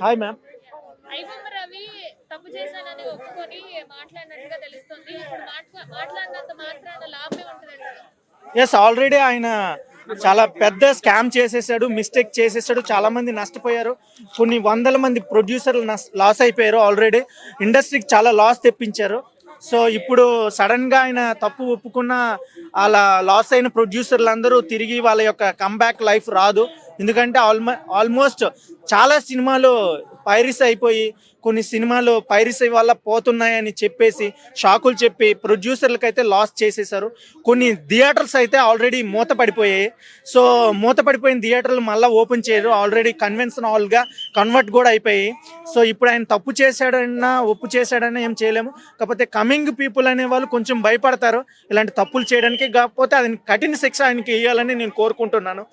Hi ma'am. IBomma Ravi తప్పు చేశానని ఒప్పుకొని మాట్లాడినట్టుగా తెలుస్తుంది. ఇప్పుడు మాట్లాడినంత మాత్రాన లాభమే ఉంటుందంటారా? ఎస్, ఆల్రెడీ ఆయన చాలా పెద్ద స్కామ్ చేసేసాడు, మిస్టేక్ చేసేసాడు, చాలా మంది నష్టపోయారు, కొన్ని వందల మంది ప్రొడ్యూసర్లు లాస్ అయిపోయారు, ఆల్రెడీ ఇండస్ట్రీకి చాలా లాస్ తెప్పించారు. సో ఇప్పుడు సడన్గా ఆయన తప్పు ఒప్పుకున్న అలా లాస్ అయిన ప్రొడ్యూసర్లు అందరూ తిరిగి వాళ్ళ యొక్క కంబ్యాక్ లైఫ్ రాదు. ఎందుకంటే ఆల్మోస్ట్ చాలా సినిమాలు పైరసీ అయిపోయి, కొన్ని సినిమాలు పైరసీ వల్ల పోతున్నాయని చెప్పేసి షాకులు చెప్పి ప్రొడ్యూసర్లకు అయితే లాస్ చేసేసారు. కొన్ని థియేటర్స్ అయితే ఆల్రెడీ మూత పడిపోయాయి. సో మూత పడిపోయిన థియేటర్లు మళ్ళీ ఓపెన్ చేయరు, ఆల్రెడీ కన్వెన్షన్ హాల్గా కన్వర్ట్ కూడా అయిపోయాయి. సో ఇప్పుడు ఆయన తప్పు చేశాడన్నా ఒప్పు చేశాడన్నా ఏం చేయలేము. కాకపోతే కమింగ్ పీపుల్ అనే వాళ్ళు కొంచెం భయపడతారు ఇలాంటి తప్పులు చేయడానికి. కాకపోతే అది కఠిన శిక్ష ఆయనకి వేయాలని నేను కోరుకుంటున్నాను.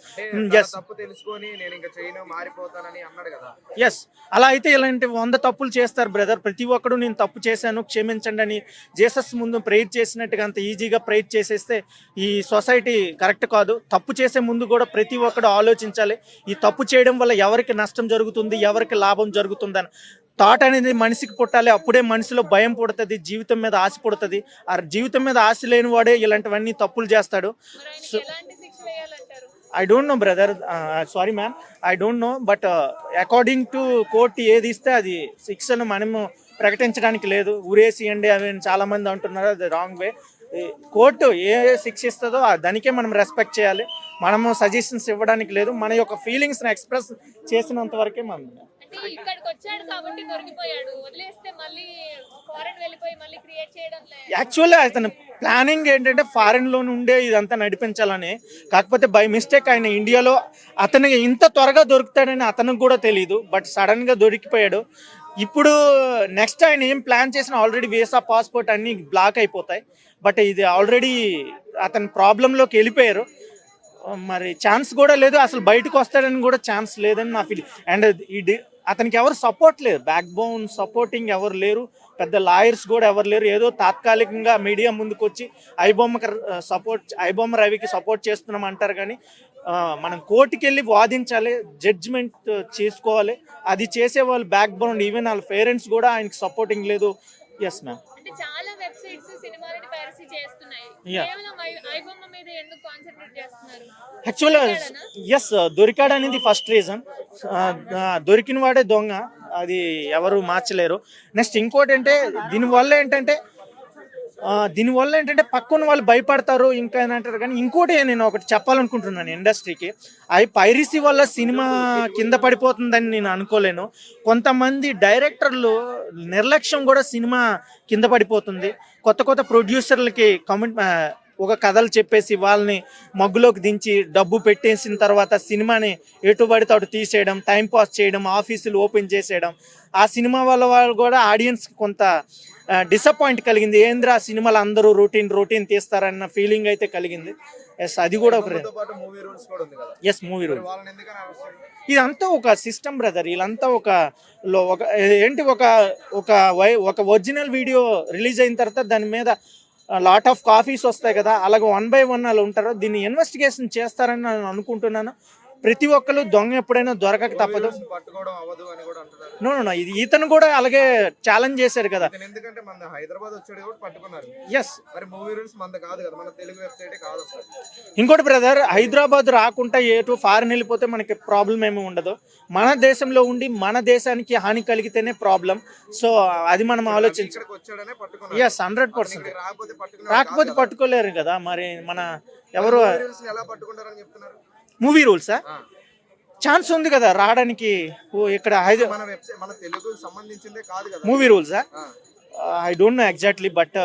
ఎస్, అలా అయితే ఇలాంటి 100 తప్పులు చేస్తారు బ్రదర్. ప్రతి ఒక్కరు నేను తప్పు చేశాను క్షమించండి అని జీసస్ ముందు ప్రేయర్ చేసినట్టుగా అంత ఈజీగా ప్రేయర్ చేసేస్తే ఈ సొసైటీ కరెక్ట్ కాదు. తప్పు చేసే ముందు కూడా ప్రతి ఒక్కరు ఆలోచించాలి, ఈ తప్పు చేయడం వల్ల ఎవరికి నష్టం జరుగుతుంది, ఎవరికి లాభం జరుగుతుందని థాట్ అనేది మనిషికి పుట్టాలి. అప్పుడే మనసులో భయం పుడుతుంది, జీవితం మీద ఆశ పుడుతుంది. ఆ జీవితం మీద ఆశ లేని వాడే ఇలాంటివన్నీ తప్పులు చేస్తాడు. So I don't know, brother. Sorry, ma'am. I don't know. But according to court ఏది ఇస్తే అది శిక్షను మనము ప్రకటించడానికి లేదు. ఊరేసియండి అవి చాలా మంది అంటున్నారు, అది రాంగ్ వే. కోర్టు ఏ శిక్ష ఇస్తుందో దానికే మనం రెస్పెక్ట్ చేయాలి. మనము సజెషన్స్ ఇవ్వడానికి లేదు. మన యొక్క ఫీలింగ్స్ని ఎక్స్ప్రెస్ చేసినంత వరకే మనం. యాక్చువల్లీ అతను ప్లానింగ్ ఏంటంటే ఫారెన్లో నుండే ఇదంతా నడిపించాలని. కాకపోతే బై మిస్టేక్ ఆయన ఇండియాలో అతనికి ఇంత త్వరగా దొరుకుతాడని అతనికి కూడా తెలియదు. బట్ సడన్గా దొరికిపోయాడు. ఇప్పుడు నెక్స్ట్ ఆయన ఏం ప్లాన్ చేసినా ఆల్రెడీ వీసా పాస్పోర్ట్ అన్నీ బ్లాక్ అయిపోతాయి. బట్ ఇది ఆల్రెడీ అతని ప్రాబ్లంలోకి వెళ్ళిపోయారు. మరి ఛాన్స్ కూడా లేదు, అసలు బయటకు వస్తాడని కూడా ఛాన్స్ లేదని నా ఫీలింగ్. అండ్ అతనికి ఎవరు సపోర్ట్ లేదు, బ్యాక్ బోన్ సపోర్టింగ్ ఎవరు లేరు, పెద్ద లాయర్స్ కూడా ఎవరు లేరు. ఏదో తాత్కాలికంగా మీడియా ముందుకు వచ్చి ఐబొమ్మ రవికి సపోర్ట్ చేస్తున్నాం అంటారు. కానీ మనం కోర్టుకి వెళ్ళి వాదించాలి, జడ్జిమెంట్ చేసుకోవాలి. అది చేసే వాళ్ళు బ్యాక్ బోన్, ఈవెన్ వాళ్ళ పేరెంట్స్ కూడా ఆయనకి సపోర్టింగ్ లేదు. Yes ma'am. చాలా వెబ్సైట్స్ సినిమాలని పైరసీ చేస్తున్నాయి. కేవలం ఐబొమ్మ మీద ఎందుకు కాన్సంట్రేట్ చేస్తున్నారు? యాక్చువల్గా ఎస్, దొరికాడనేది ఫస్ట్ రీజన్. దొరికిన వాడే దొంగ, అది ఎవరు మార్చలేరు. నెక్స్ట్ ఇంకోటి అంటే దీనివల్ల ఏంటంటే పక్కన వాళ్ళు భయపడతారు ఇంకా అంటారు. కానీ ఇంకోటి నేను ఒకటి చెప్పాలనుకుంటున్నాను ఇండస్ట్రీకి. పైరసీ వల్ల సినిమా కింద పడిపోతుందని నేను అనుకోలేను. కొంతమంది డైరెక్టర్లు నిర్లక్ష్యం కూడా సినిమా కింద పడిపోతుంది. కొత్త ప్రొడ్యూసర్లకి ఒక కథలు చెప్పేసి వాళ్ళని మగ్గులోకి దించి డబ్బు పెట్టేసిన తర్వాత సినిమాని ఎటు పడితే అటు తీసేయడం, టైంపాస్ చేయడం, ఆఫీసులు ఓపెన్ చేసేయడం. ఆ సినిమా వల్ల వాళ్ళు కూడా ఆడియన్స్కి కొంత డిసప్పాయింట్ కలిగింది. ఏంద్రా సినిమాలు అందరూ రొటీన్ తీస్తారన్న ఫీలింగ్ అయితే కలిగింది. ఎస్, అది కూడా ఒక ఎస్ మూవీ రూల్. ఇదంతా ఒక సిస్టమ్ బ్రదర్. వీళ్ళంతా ఒక ఒరిజినల్ వీడియో రిలీజ్ అయిన తర్వాత దాని మీద లాట్ ఆఫ్ కాపీస్ వస్తాయి కదా, అలాగే 1 by 1 వాళ్ళు ఉంటారు. దీన్ని ఇన్వెస్టిగేషన్ చేస్తారని నేను అనుకుంటున్నాను. ప్రతి ఒక్కరు దొంగ ఎప్పుడైనా దొరకక తప్పదు. నో ఇతను కూడా అలాగే ఛాలెంజ్ చేశాడు కదా. ఎస్, ఇంకోటి బ్రదర్, హైదరాబాద్ రాకుండా ఎటు ఫారెన్ వెళ్ళిపోతే మనకి ప్రాబ్లం ఏమి ఉండదు. మన దేశంలో ఉండి మన దేశానికి హాని కలిగితేనే ప్రాబ్లం. సో అది మనం ఆలోచించాలి. ఎస్, 100%. రాకపోతే పట్టుకోలేరు కదా. మరి మన ఎవరు మూవీ రూల్సా ఛాన్స్ ఉంది కదా రావడానికి. ఇక్కడ మూవీ రూల్సా I don't know exactly. But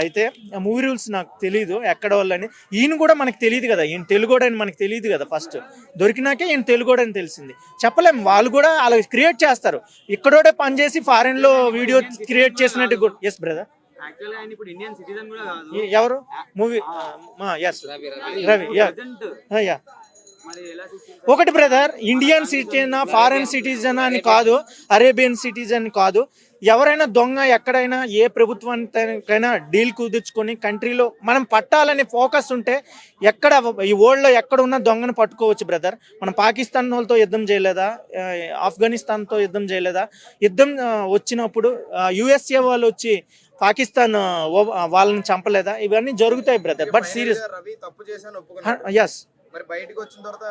అయితే మూవీ రూల్స్ నాకు తెలియదు ఎక్కడ వాళ్ళని. ఈయన కూడా మనకు తెలియదు కదా, ఈయన తెలుగోడని మనకు తెలియదు కదా. ఫస్ట్ దొరికినాకే ఈయన తెలుగోడని తెలిసింది. చెప్పలేము, వాళ్ళు కూడా అలా క్రియేట్ చేస్తారు. ఇక్కడోడే పని చేసి ఫారెన్లో వీడియో క్రియేట్ చేసినట్టు. ఎస్ బ్రదర్, ఎవరు మూవీ ఎస్ రవి. యా ఒకటి brother, Indian citizen foreign citizen అని కాదు, అరేబియన్ సిటిజన్ కాదు. ఎవరైనా దొంగ ఎక్కడైనా ఏ ప్రభుత్వానికైనా డీల్ కుదుర్చుకొని కంట్రీలో మనం పట్టాలనే ఫోకస్ ఉంటే ఎక్కడ ఈ వరల్డ్లో ఎక్కడ ఉన్న దొంగను పట్టుకోవచ్చు బ్రదర్. మనం పాకిస్తాన్ వాళ్ళతో యుద్ధం చేయలేదా, ఆఫ్ఘనిస్తాన్తో యుద్ధం చేయలేదా? యుద్ధం వచ్చినప్పుడు యుఎస్ఏ వాళ్ళు వచ్చి పాకిస్తాన్ వాళ్ళని చంపలేదా? ఇవన్నీ జరుగుతాయి బ్రదర్. బట్ సీరియస్ రవి తప్పు చేశాను ఒప్పుకున్నాడు. ఎస్, మరి బయటికి వచ్చిన తర్వాత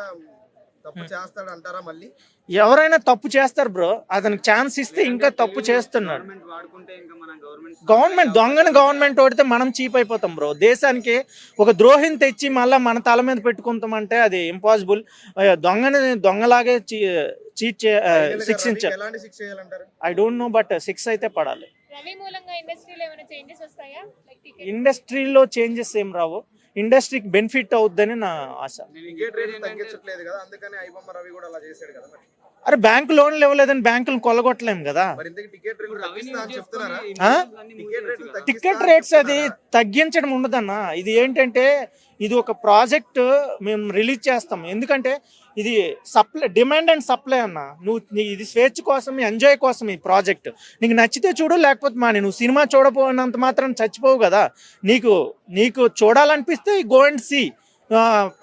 తప్పు చేస్తాడు అంటారా మళ్ళీ? ఎవరైనా తప్పు చేస్తారు బ్రో. అతనికి ఛాన్స్ ఇస్తే ఇంకా తప్పు చేస్తున్నాడు. గవర్నమెంట్ ఓడితే మనం చీప్ అయిపోతాం బ్రో. దేశానికి ఒక ద్రోహిని తెచ్చి మళ్ళీ మన తల మీద పెట్టుకుంటామంటే అది ఇంపాసిబుల్. దొంగలాగే శిక్షించారు. ఎలాంటి శిక్ష చేయాలంటారు? ఐ డోంట్ నో, బట్ 6 అయితే పడాలి. రవి మూలంగా ఇండస్ట్రీలో ఏమైనా చేంజెస్ వస్తాయా? లైక్ టికెట్ ఇండస్ట్రీలో చేంజెస్ ఏం రావు, ఇండస్ట్రీకి బెనిఫిట్ అవుద్దని నా ఆశ. టికెట్ రేట్ తగ్గించట్లేదు కదా, అందుకని ఐబొమ్మ రవి కూడా అలా చేశాడు కదా. మరి అరే బ్యాంకు లోన్లు ఇవ్వలేదని బ్యాంకులు కొల్లగొట్టలేం కదా. మరి ఇంతకీ టికెట్ రేట్ తగ్గిస్తా అని చెప్తున్నారా? టికెట్ రేట్స్ అది తగ్గించడం ఉండదన్న. ఇది ఏంటంటే ఇది ఒక ప్రాజెక్ట్ మేము రిలీజ్ చేస్తాం. ఎందుకంటే ఇది సప్లై, డిమాండ్ అండ్ సప్లై అన్న. ఇది స్వేచ్ఛ కోసం, ఎంజాయ్ కోసం ఈ ప్రాజెక్ట్. నీకు నచ్చితే చూడు, లేకపోతే మాని. నువ్వు సినిమా చూడపోయినంత మాత్రం చచ్చిపోవు కదా. నీకు చూడాలనిపిస్తే గో అండ్ సీ.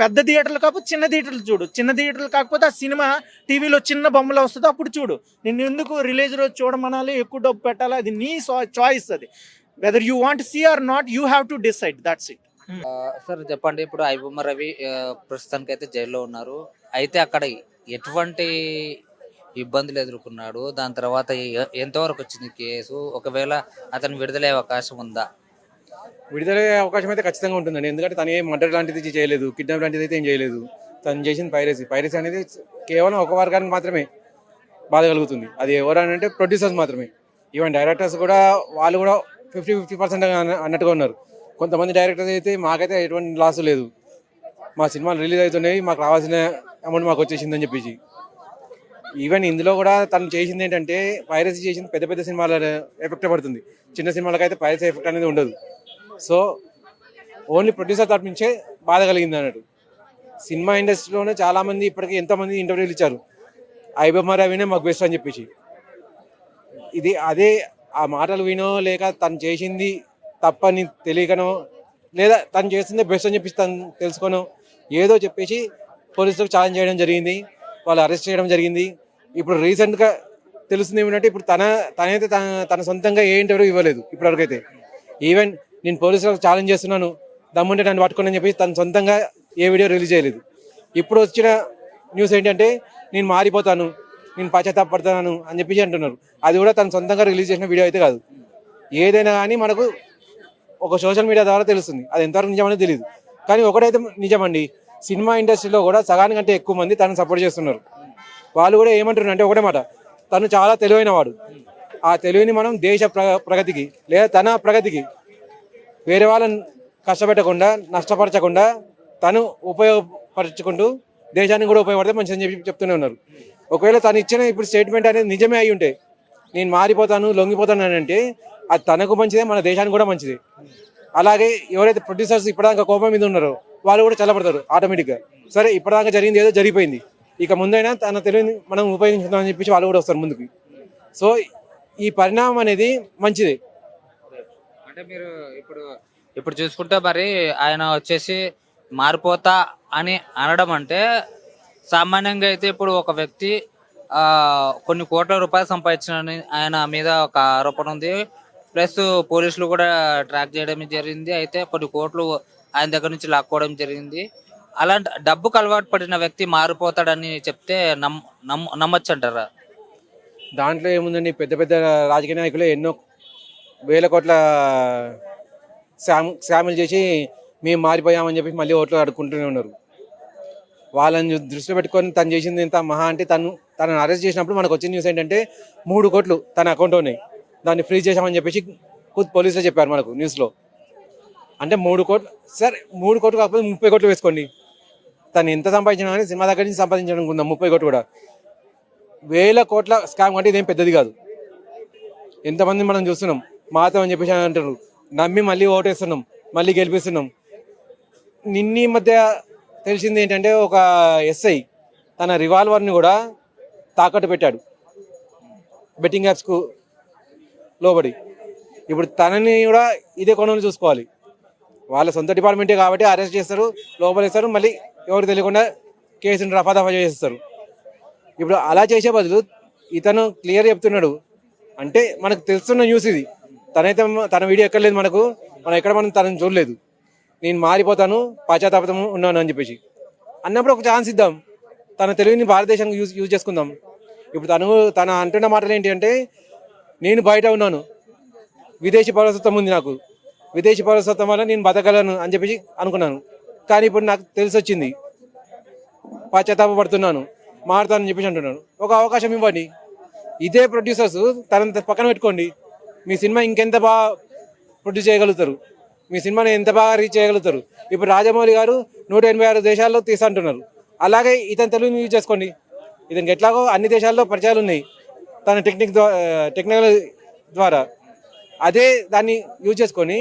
పెద్ద థియేటర్లు కాకపోతే చిన్న థియేటర్లు చూడు. చిన్న థియేటర్లు కాకపోతే ఆ సినిమా టీవీలో చిన్న బొమ్మలు వస్తుందో అప్పుడు చూడు. నిన్ను ఎందుకు రిలీజ్ రోజు చూడమనాలి, ఎక్కువ డబ్బు పెట్టాలి? అది నీ చాయిస్. అది whether you want see or not, you have to decide. That's it. Sir చెప్పండి, ఇప్పుడు ఐబొమ్మ రవి ప్రస్తుతానికి అయితే జైల్లో ఉన్నారు. అయితే అక్కడ ఎటువంటి ఇబ్బందులు ఎదుర్కొన్నాడు, దాని తర్వాత ఎంతవరకు వచ్చింది కేసు, ఒకవేళ అతను విడుదలయ్యే అవకాశం ఉందా? విడుదలయ్యే అవకాశం అయితే ఖచ్చితంగా ఉంటుందండి. ఎందుకంటే తను ఏం మర్డర్ లాంటిది చేయలేదు, కిడ్నాప్ లాంటిది అయితే ఏం చేయలేదు. తను చేసిన పైరసీ అనేది కేవలం ఒక వర్గానికి మాత్రమే బాధ కలుగుతుంది. అది ఎవరంటే ప్రొడ్యూసర్స్ మాత్రమే. ఈవెన్ డైరెక్టర్స్ కూడా వాళ్ళు కూడా 50% అన్నట్టుగా ఉన్నారు. కొంతమంది డైరెక్టర్స్ అయితే మాకైతే ఎటువంటి లాస్ లేదు, మా సినిమాలు రిలీజ్ అవుతున్నాయి, మాకు రావాల్సిన అమౌంట్ మాకు వచ్చేసిందని చెప్పేసి. ఈవెన్ ఇందులో కూడా తను చేసింది ఏంటంటే పైరసీ చేసింది పెద్ద పెద్ద సినిమాల ఎఫెక్ట్ పడుతుంది, చిన్న సినిమాలకైతే పైరసీ ఎఫెక్ట్ అనేది ఉండదు. సో ఓన్లీ ప్రొడ్యూసర్ తరపు నుంచే బాధ కలిగింది అన్నట్టు. సినిమా ఇండస్ట్రీలోనే చాలామంది ఇప్పటికీ ఎంతోమంది ఇంటర్వ్యూలు ఇచ్చారు, ఐబొమ్మ రవినే మాకు బెస్ట్ అని చెప్పేసి. ఇది అదే ఆ మాటలు వినో, లేక తను చేసింది తప్పని తెలియకనో, లేదా తను చేసిందే బెస్ట్ అని చెప్పేసి తను తెలుసుకోనో ఏదో చెప్పేసి పోలీసులకు ఛాలెంజ్ చేయడం జరిగింది, వాళ్ళు అరెస్ట్ చేయడం జరిగింది. ఇప్పుడు రీసెంట్గా తెలుస్తుంది ఏమిటంటే ఇప్పుడు తనైతే తన సొంతంగా ఏ ఇంటర్వ్యూ ఇవ్వలేదు ఇప్పటివరకైతే. ఈవెన్ నేను పోలీసులకు ఛాలెంజ్ చేస్తున్నాను, దమ్ముంటే నన్ను పట్టుకోని అని చెప్పి తను సొంతంగా ఏ వీడియో రిలీజ్ చేయలేదు. ఇప్పుడు వచ్చిన న్యూస్ ఏంటంటే నేను మారిపోతాను, నేను పశ్చాత్తాపడతాను అని చెప్పేసి అంటున్నారు. అది కూడా తను సొంతంగా రిలీజ్ చేసిన వీడియో అయితే కాదు. ఏదైనా కానీ మనకు ఒక సోషల్ మీడియా ద్వారా తెలుస్తుంది, అది ఎంతవరకు నిజమనేది తెలియదు. కానీ ఒకటైతే నిజమండి, సినిమా ఇండస్ట్రీలో కూడా సగానికంటే ఎక్కువ మంది తనను సపోర్ట్ చేస్తున్నారు. వాళ్ళు కూడా ఏమంటున్నారు అంటే ఒకటే మాట, తను చాలా తెలివైన వాడు, ఆ తెలివిని మనం దేశ ప్రగతికి లేదా తన ప్రగతికి వేరే వాళ్ళని కష్టపెట్టకుండా, నష్టపరచకుండా తను ఉపయోగపరచుకుంటూ దేశానికి కూడా ఉపయోగపడితే మంచిదని చెప్పి చెప్తూనే ఉన్నారు. ఒకవేళ తను ఇచ్చిన ఇప్పుడు స్టేట్మెంట్ అనేది నిజమే అయి ఉంటే, నేను మారిపోతాను, లొంగిపోతాను అని అంటే అది తనకు మంచిదే, మన దేశానికి కూడా మంచిదే. అలాగే ఎవరైతే ప్రొడ్యూసర్స్ ఇప్పటిదాకా కోపం మీద ఉన్నారో వాళ్ళు కూడా చల్లబడతారు ఆటోమేటిక్గా. సరే ఇప్పటిదాకా జరిగింది ఏదో జరిగిపోయింది, ఇక ముందైనా తన తెలివిని మనం ఉపయోగించుకుందామని చెప్పేసి వాళ్ళు కూడా వస్తారు ముందుకు. సో ఈ పరిణామం అనేది మంచిదే. అంటే మీరు ఇప్పుడు చూసుకుంటే మరి ఆయన వచ్చేసి మారిపోతా అని అనడం అంటే, సామాన్యంగా అయితే ఇప్పుడు ఒక వ్యక్తి కొన్ని కోట్ల రూపాయలు సంపాదించిన ఆయన మీద ఒక ఆరోపణ ఉంది. ప్లస్ పోలీసులు కూడా ట్రాక్ చేయడం జరిగింది. అయితే కొన్ని కోట్లు ఆయన దగ్గర నుంచి లాక్కోవడం జరిగింది. అలాంటి డబ్బుకు అలవాటు పడిన వ్యక్తి మారిపోతాడని చెప్తే నమ్మచ్చు అంటారా? దాంట్లో ఏముందండి, పెద్ద పెద్ద రాజకీయ నాయకులు ఎన్నో వేల కోట్ల స్కాములు చేసి మేము మారిపోయామని చెప్పి మళ్ళీ ఓట్లు అడుక్కుంటూనే ఉన్నారు. వాళ్ళని దృష్టిలో పెట్టుకొని తను చేసింది ఎంత మహా అంటే, తనను అరెస్ట్ చేసినప్పుడు మనకు వచ్చిన న్యూస్ ఏంటంటే 3 కోట్లు తన అకౌంట్లో ఉన్నాయి, దాన్ని ఫ్రీజ్ చేశామని చెప్పేసి పోలీసులు చెప్పారు మనకు న్యూస్లో. అంటే 3 కోట్లు, సరే 3 కోట్లు కాకపోతే 30 కోట్లు వేసుకోండి. తను ఎంత సంపాదించినా కానీ సినిమా దగ్గర నుంచి సంపాదించడం అనుకుందాం, 30 కోట్లు కూడా వేల కోట్ల స్కామ్ అంటే ఇదేం పెద్దది కాదు. ఎంతమంది మనం చూస్తున్నాం మాతో అని చెప్పేసి అంటారు, నమ్మి మళ్ళీ ఓటేస్తున్నాం, మళ్ళీ గెలిపిస్తున్నాం. నిన్నీ మధ్య తెలిసింది ఏంటంటే ఒక ఎస్ఐ తన రివాల్వర్ని కూడా తాకట్టు పెట్టాడు బెట్టింగ్ యాప్స్కు లోబడి. ఇప్పుడు తనని కూడా ఇదే కోణంలో చూసుకోవాలి. వాళ్ళ సొంత డిపార్ట్మెంటే కాబట్టి అరెస్ట్ చేస్తారు, లోపలేస్తారు, మళ్ళీ ఎవరు తెలియకుండా కేసుని రఫాదఫా చేస్తారు. ఇప్పుడు అలా చేసే బదులు ఇతను క్లియర్ చెప్తున్నాడు అంటే మనకు తెలుస్తున్న న్యూస్ ఇది. తనైతే తన వీడియో ఎక్కర్లేదు మనకు, మనం తనని చూడలేదు. నేను మారిపోతాను, పాశ్చాత్తాపం ఉన్నాను అని చెప్పేసి అన్నప్పుడు ఒక ఛాన్స్ ఇద్దాం. తన తెలివిని భారతదేశానికి యూజ్ చేసుకుందాం. ఇప్పుడు తన అంటున్న మాటలు ఏంటి అంటే, నేను బయట ఉన్నాను, విదేశీ పౌరసత్వం ఉంది, నాకు విదేశీ పౌరసత్వం వల్ల నేను బతకగలను అని చెప్పేసి అనుకున్నాను. కానీ ఇప్పుడు నాకు తెలిసి వచ్చింది, పశ్చాత్తాపడుతున్నాను, మారుతానని చెప్పేసి అంటున్నాను. ఒక అవకాశం ఇవ్వండి. ఇదే ప్రొడ్యూసర్స్ తనంత పక్కన పెట్టుకోండి, మీ సినిమా ఇంకెంత బాగా ప్రొడ్యూస్ చేయగలుగుతారు, మీ సినిమాని ఎంత బాగా రీచ్ చేయగలుగుతారు. ఇప్పుడు రాజమౌళి గారు 186 దేశాల్లో తీసంటున్నారు. అలాగే ఇతని తెలుగుని యూజ్ చేసుకోండి. ఇతనికి ఎట్లాగో అన్ని దేశాల్లో పరిచయాలు ఉన్నాయి తన టెక్నాలజీ ద్వారా. అదే దాన్ని యూజ్ చేసుకొని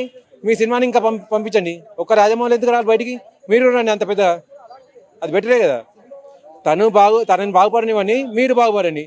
మీ సినిమాని ఇంకా పంపించండి. ఒక్క రాజమౌళి ఎందుకు రావాలి బయటికి? మీరు రండి, అంత పెద్ద అది బెటరే కదా. తనని బాగుపడనివ్వండి, మీరు బాగుపడండి.